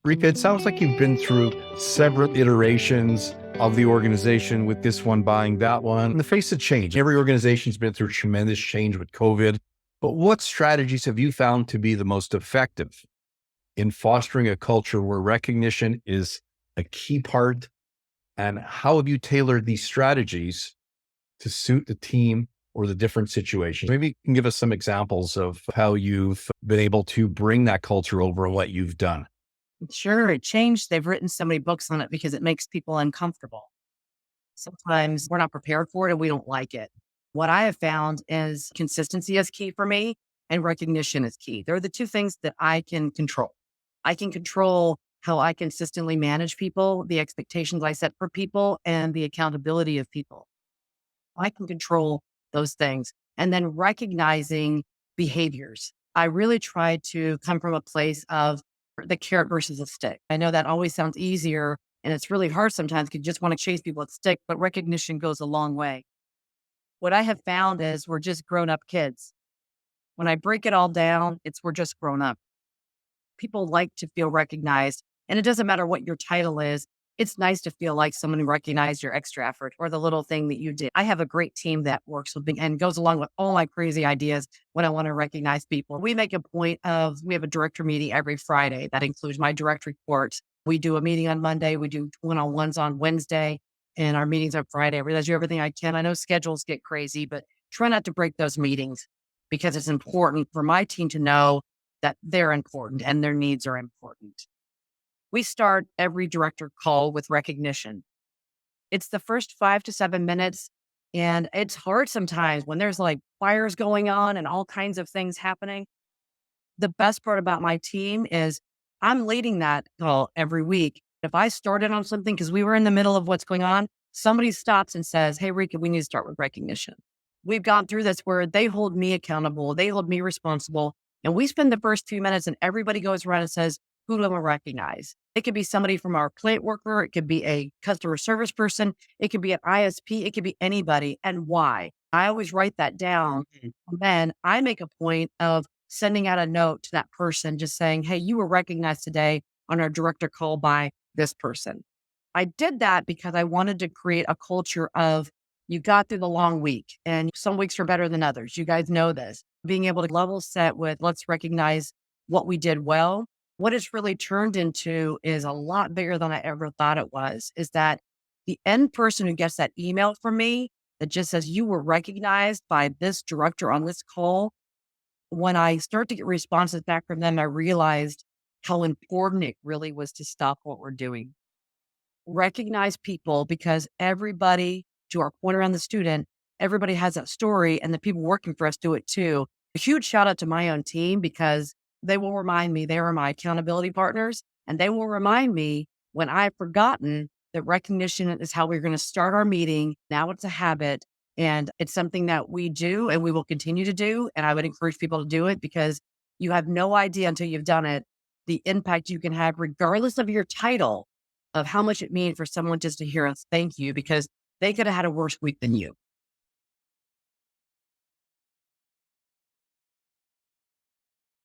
Rika, it sounds like you've been through several iterations of the organization with this one buying that one. In the face of change, every organization's been through tremendous change with COVID. But what strategies have you found to be the most effective in fostering a culture where recognition is a key part? And how have you tailored these strategies to suit the team or the different situations? Maybe you can give us some examples of how you've been able to bring that culture over and what you've done. Sure, it changed. They've written so many books on it because it makes people uncomfortable. Sometimes we're not prepared for it and we don't like it. What I have found is consistency is key for me and recognition is key. They're the two things that I can control. I can control how I consistently manage people, the expectations I set for people, and the accountability of people. I can control those things. And then recognizing behaviors. I really try to come from a place of the carrot versus a stick. I know that always sounds easier and it's really hard sometimes because you just want to chase people with stick, but recognition goes a long way. What I have found is we're just grown up kids. When I break it all down, it's we're just grown up. People like to feel recognized. And it doesn't matter what your title is. It's nice to feel like someone recognized your extra effort or the little thing that you did. I have a great team that works with me and goes along with all my crazy ideas when I want to recognize people. We make a point of, we have a director meeting every Friday. That includes my direct reports. We do a meeting on Monday. We do one-on-ones on Wednesday and our meetings on Friday. I realize do everything I can. I know schedules get crazy, but try not to break those meetings because it's important for my team to know that they're important and their needs are important. We start every director call with recognition. It's the first 5 to 7 minutes. And it's hard sometimes when there's like fires going on and all kinds of things happening. The best part about my team is I'm leading that call every week. If I started on something, because we were in the middle of what's going on, somebody stops and says, "Hey, Rika, we need to start with recognition." We've gone through this where they hold me accountable, they hold me responsible. And we spend the first 2 minutes and everybody goes around and says, who do I recognize? It could be somebody from our plant worker. It could be a customer service person. It could be an ISP. It could be anybody and why. I always write that down. And then I make a point of sending out a note to that person just saying, hey, you were recognized today on our director call by this person. I did that because I wanted to create a culture of you got through the long week and some weeks are better than others. You guys know this. Being able to level set with let's recognize what we did well. What it's really turned into is a lot bigger than I ever thought it was, is that the end person who gets that email from me that just says you were recognized by this director on this call. When I start to get responses back from them, I realized how important it really was to stop what we're doing. Recognize people because everybody, to our point around the student, everybody has that story and the people working for us do it too. A huge shout out to my own team because they will remind me they are my accountability partners and they will remind me when I've forgotten that recognition is how we're going to start our meeting. Now it's a habit and it's something that we do and we will continue to do. And I would encourage people to do it because you have no idea until you've done it, the impact you can have regardless of your title of how much it means for someone just to hear us thank you because they could have had a worse week than you.